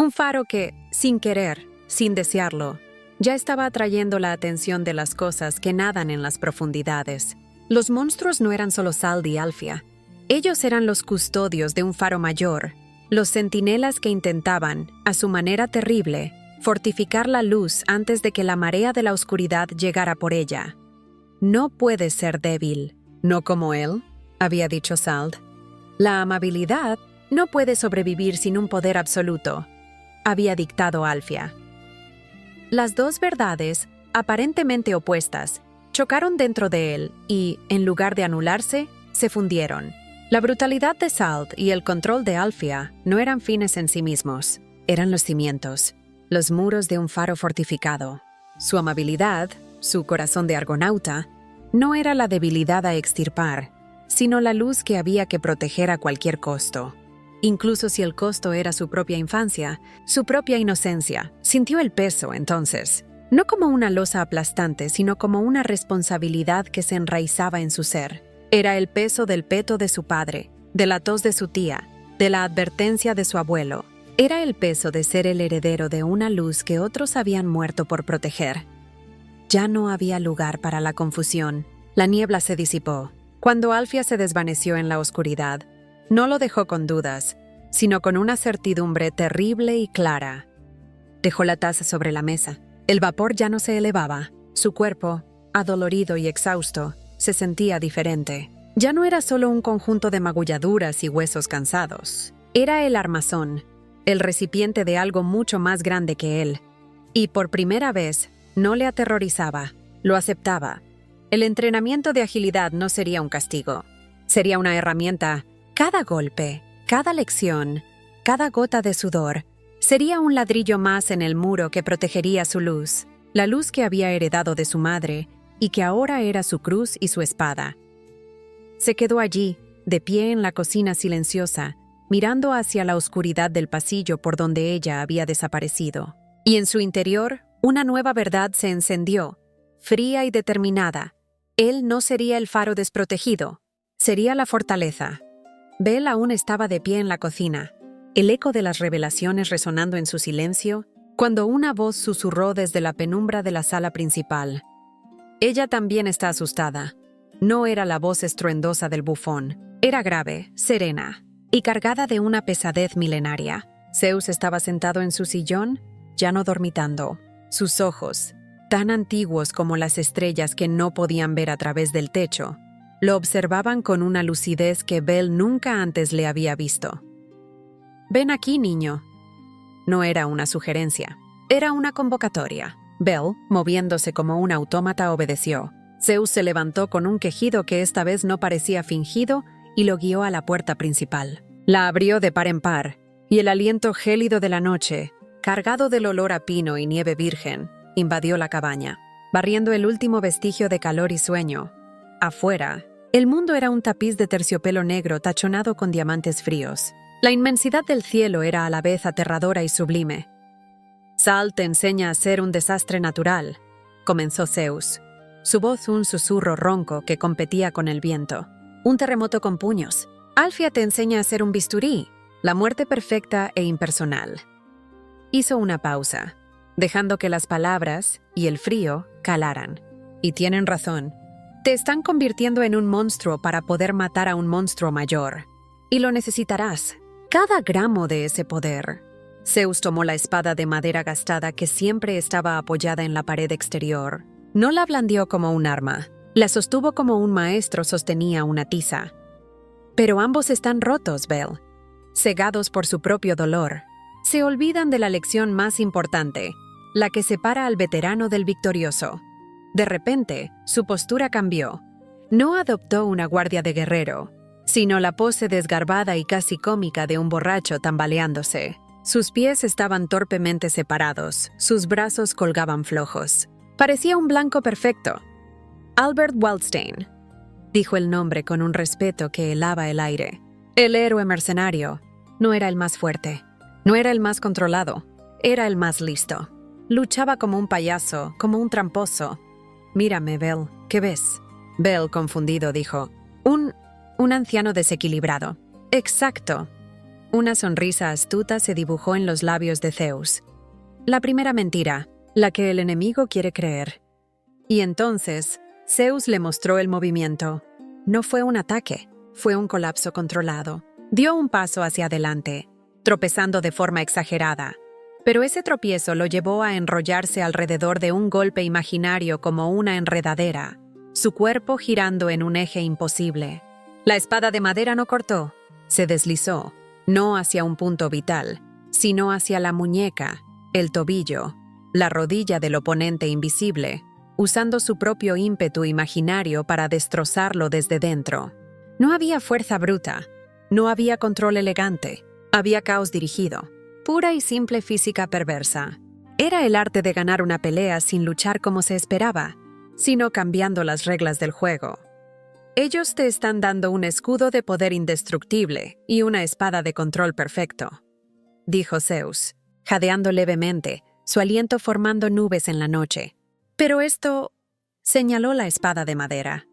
Un faro que, sin querer, sin desearlo, ya estaba atrayendo la atención de las cosas que nadan en las profundidades. Los monstruos no eran solo Salt y Alfia. Ellos eran los custodios de un faro mayor, los centinelas que intentaban, a su manera terrible, fortificar la luz antes de que la marea de la oscuridad llegara por ella. No puedes ser débil, no como él, había dicho Salt. La amabilidad no puede sobrevivir sin un poder absoluto, había dictado Alfia. Las dos verdades, aparentemente opuestas, chocaron dentro de él y, en lugar de anularse, se fundieron. La brutalidad de Salt y el control de Alfia no eran fines en sí mismos, eran los cimientos, los muros de un faro fortificado. Su amabilidad, su corazón de argonauta, no era la debilidad a extirpar, sino la luz que había que proteger a cualquier costo. Incluso si el costo era su propia infancia, su propia inocencia, sintió el peso entonces, no como una losa aplastante, sino como una responsabilidad que se enraizaba en su ser. Era el peso del peto de su padre, de la tos de su tía, de la advertencia de su abuelo. Era el peso de ser el heredero de una luz que otros habían muerto por proteger. Ya no había lugar para la confusión. La niebla se disipó. Cuando Alfia se desvaneció en la oscuridad, no lo dejó con dudas, sino con una certidumbre terrible y clara. Dejó la taza sobre la mesa. El vapor ya no se elevaba. Su cuerpo, adolorido y exhausto, se sentía diferente. Ya no era solo un conjunto de magulladuras y huesos cansados. Era el armazón, el recipiente de algo mucho más grande que él. Y por primera vez, no le aterrorizaba, lo aceptaba. El entrenamiento de agilidad no sería un castigo. Sería una herramienta. Cada golpe, cada lección, cada gota de sudor, sería un ladrillo más en el muro que protegería su luz, la luz que había heredado de su madre y que ahora era su cruz y su espada. Se quedó allí, de pie en la cocina silenciosa, mirando hacia la oscuridad del pasillo por donde ella había desaparecido. Y en su interior, una nueva verdad se encendió, fría y determinada. Él no sería el faro desprotegido, sería la fortaleza. Belle aún estaba de pie en la cocina, el eco de las revelaciones resonando en su silencio, cuando una voz susurró desde la penumbra de la sala principal. Ella también está asustada. No era la voz estruendosa del bufón, era grave, serena y cargada de una pesadez milenaria. Zeus estaba sentado en su sillón, ya no dormitando. Sus ojos, tan antiguos como las estrellas que no podían ver a través del techo, lo observaban con una lucidez que Belle nunca antes le había visto. «Ven aquí, niño». No era una sugerencia, era una convocatoria. Belle, moviéndose como un autómata, obedeció. Zeus se levantó con un quejido que esta vez no parecía fingido y lo guió a la puerta principal. La abrió de par en par, y el aliento gélido de la noche, cargado del olor a pino y nieve virgen, invadió la cabaña, barriendo el último vestigio de calor y sueño. Afuera, el mundo era un tapiz de terciopelo negro tachonado con diamantes fríos. La inmensidad del cielo era a la vez aterradora y sublime. «Sal te enseña a ser un desastre natural», comenzó Zeus, su voz un susurro ronco que competía con el viento. «Un terremoto con puños. Alfia te enseña a ser un bisturí, la muerte perfecta e impersonal». Hizo una pausa, dejando que las palabras y el frío calaran. «Y tienen razón. Te están convirtiendo en un monstruo para poder matar a un monstruo mayor. Y lo necesitarás. Cada gramo de ese poder». Zeus tomó la espada de madera gastada que siempre estaba apoyada en la pared exterior. No la blandió como un arma, la sostuvo como un maestro sostenía una tiza. «Pero ambos están rotos, Belle, cegados por su propio dolor. Se olvidan de la lección más importante, la que separa al veterano del victorioso». De repente, su postura cambió. No adoptó una guardia de guerrero, sino la pose desgarbada y casi cómica de un borracho tambaleándose. Sus pies estaban torpemente separados, sus brazos colgaban flojos. Parecía un blanco perfecto. «Albert Waldstein», dijo el nombre con un respeto que helaba el aire. El héroe mercenario. No era el más fuerte, no era el más controlado, era el más listo. Luchaba como un payaso, como un tramposo. «Mírame, Belle, ¿qué ves?» Belle, confundido, dijo: Un anciano desequilibrado». «Exacto». Una sonrisa astuta se dibujó en los labios de Zeus. «La primera mentira, la que el enemigo quiere creer». Y entonces, Zeus le mostró el movimiento. No fue un ataque, fue un colapso controlado. Dio un paso hacia adelante, tropezando de forma exagerada. Pero ese tropiezo lo llevó a enrollarse alrededor de un golpe imaginario como una enredadera, su cuerpo girando en un eje imposible. La espada de madera no cortó, se deslizó, no hacia un punto vital, sino hacia la muñeca, el tobillo, la rodilla del oponente invisible, usando su propio ímpetu imaginario para destrozarlo desde dentro. No había fuerza bruta, no había control elegante, había caos dirigido, pura y simple física perversa. Era el arte de ganar una pelea sin luchar como se esperaba, sino cambiando las reglas del juego. Ellos te están dando un escudo de poder indestructible y una espada de control perfecto, dijo Zeus, jadeando levemente, su aliento formando nubes en la noche. Pero esto, señaló la espada de madera,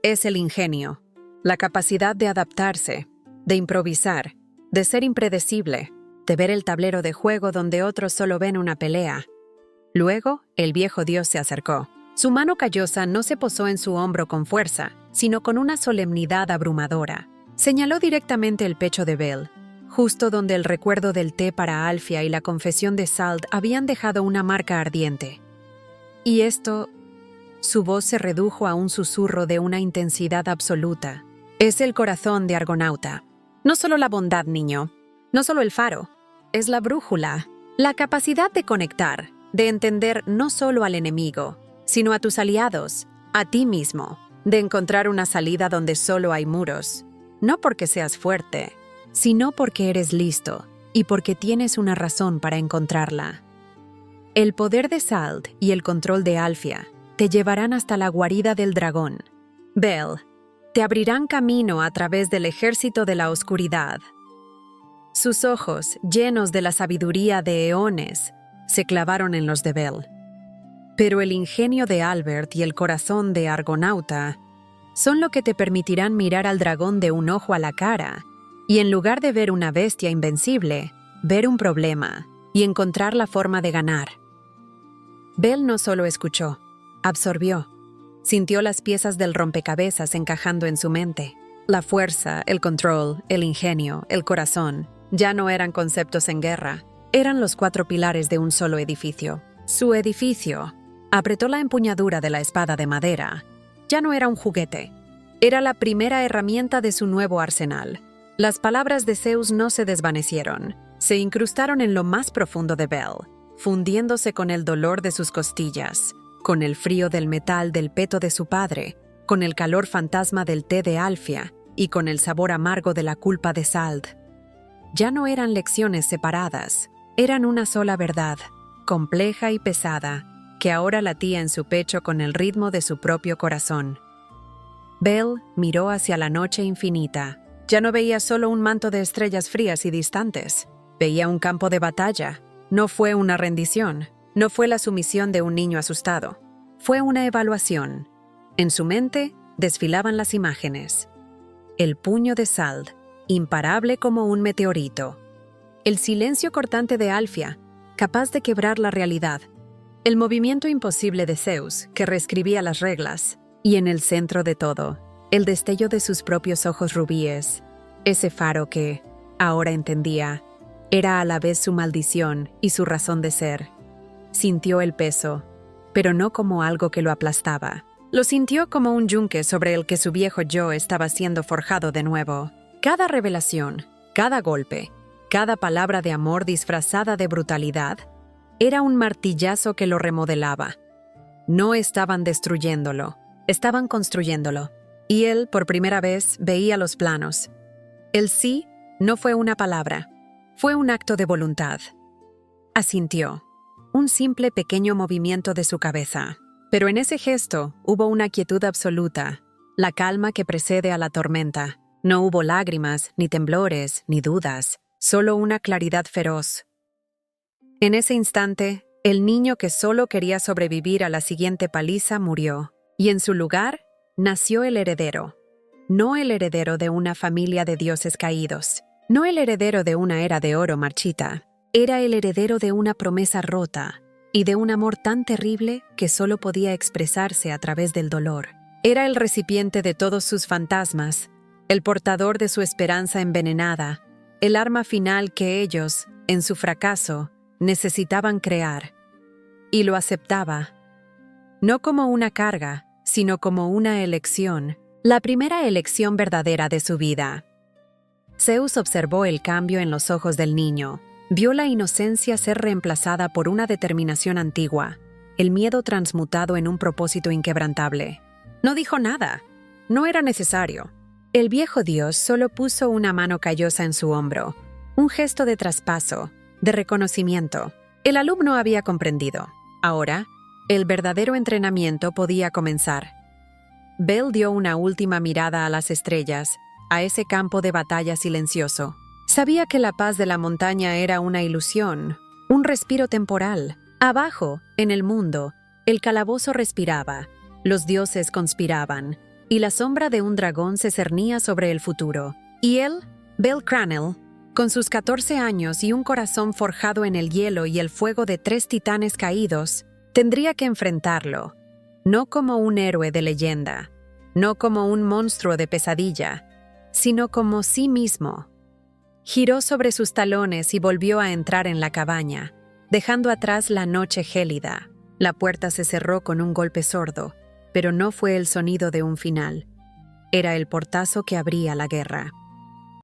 es el ingenio, la capacidad de adaptarse, de improvisar, de ser impredecible, de ver el tablero de juego donde otros solo ven una pelea. Luego, el viejo dios se acercó. Su mano callosa no se posó en su hombro con fuerza, sino con una solemnidad abrumadora. Señaló directamente el pecho de Belle, justo donde el recuerdo del té para Alfia y la confesión de Salt habían dejado una marca ardiente. Y esto, su voz se redujo a un susurro de una intensidad absoluta. Es el corazón de Argonauta. No solo la bondad, niño, no solo el faro, es la brújula, la capacidad de conectar, de entender no solo al enemigo, sino a tus aliados, a ti mismo, de encontrar una salida donde solo hay muros, no porque seas fuerte, sino porque eres listo y porque tienes una razón para encontrarla. El poder de Salt y el control de Alfia te llevarán hasta la guarida del dragón. Bel, te abrirán camino a través del ejército de la oscuridad. Sus ojos, llenos de la sabiduría de eones, se clavaron en los de Bel. Pero el ingenio de Albert y el corazón de Argonauta son lo que te permitirán mirar al dragón de un ojo a la cara y, en lugar de ver una bestia invencible, ver un problema y encontrar la forma de ganar. Bel no solo escuchó, absorbió. Sintió las piezas del rompecabezas encajando en su mente. La fuerza, el control, el ingenio, el corazón, ya no eran conceptos en guerra. Eran los 4 pilares de un solo edificio. Su edificio. Apretó la empuñadura de la espada de madera. Ya no era un juguete. Era la primera herramienta de su nuevo arsenal. Las palabras de Zeus no se desvanecieron. Se incrustaron en lo más profundo de Bel, fundiéndose con el dolor de sus costillas, con el frío del metal del peto de su padre, con el calor fantasma del té de Alfia y con el sabor amargo de la culpa de Sald. Ya no eran lecciones separadas, eran una sola verdad, compleja y pesada, que ahora latía en su pecho con el ritmo de su propio corazón. Bel miró hacia la noche infinita. Ya no veía solo un manto de estrellas frías y distantes. Veía un campo de batalla. No fue una rendición. No fue la sumisión de un niño asustado. Fue una evaluación. En su mente desfilaban las imágenes. El puño de Sald, imparable como un meteorito. El silencio cortante de Alfia, capaz de quebrar la realidad. El movimiento imposible de Zeus, que reescribía las reglas. Y en el centro de todo, el destello de sus propios ojos rubíes. Ese faro que, ahora entendía, era a la vez su maldición y su razón de ser. Sintió el peso, pero no como algo que lo aplastaba. Lo sintió como un yunque sobre el que su viejo yo estaba siendo forjado de nuevo. Cada revelación, cada golpe, cada palabra de amor disfrazada de brutalidad, era un martillazo que lo remodelaba. No estaban destruyéndolo, estaban construyéndolo. Y él, por primera vez, veía los planos. El sí no fue una palabra, fue un acto de voluntad. Asintió, un simple pequeño movimiento de su cabeza. Pero en ese gesto hubo una quietud absoluta, la calma que precede a la tormenta. No hubo lágrimas, ni temblores, ni dudas, solo una claridad feroz. En ese instante, el niño que solo quería sobrevivir a la siguiente paliza murió, y en su lugar nació el heredero. No el heredero de una familia de dioses caídos, no el heredero de una era de oro marchita, era el heredero de una promesa rota y de un amor tan terrible que solo podía expresarse a través del dolor. Era el recipiente de todos sus fantasmas, el portador de su esperanza envenenada, el arma final que ellos, en su fracaso, necesitaban crear. Y lo aceptaba, no como una carga, sino como una elección, la primera elección verdadera de su vida. Zeus observó el cambio en los ojos del niño. Vio la inocencia ser reemplazada por una determinación antigua, el miedo transmutado en un propósito inquebrantable. No dijo nada. No era necesario. El viejo dios solo puso una mano callosa en su hombro, un gesto de traspaso, de reconocimiento. El alumno había comprendido. Ahora, el verdadero entrenamiento podía comenzar. Bel dio una última mirada a las estrellas, a ese campo de batalla silencioso. Sabía que la paz de la montaña era una ilusión, un respiro temporal. Abajo, en el mundo, el calabozo respiraba, los dioses conspiraban, y la sombra de un dragón se cernía sobre el futuro. Y él, Bel Cranel, con sus 14 años y un corazón forjado en el hielo y el fuego de 3 titanes caídos, tendría que enfrentarlo, no como un héroe de leyenda, no como un monstruo de pesadilla, sino como sí mismo. Giró sobre sus talones y volvió a entrar en la cabaña, dejando atrás la noche gélida. La puerta se cerró con un golpe sordo, pero no fue el sonido de un final. Era el portazo que abría la guerra.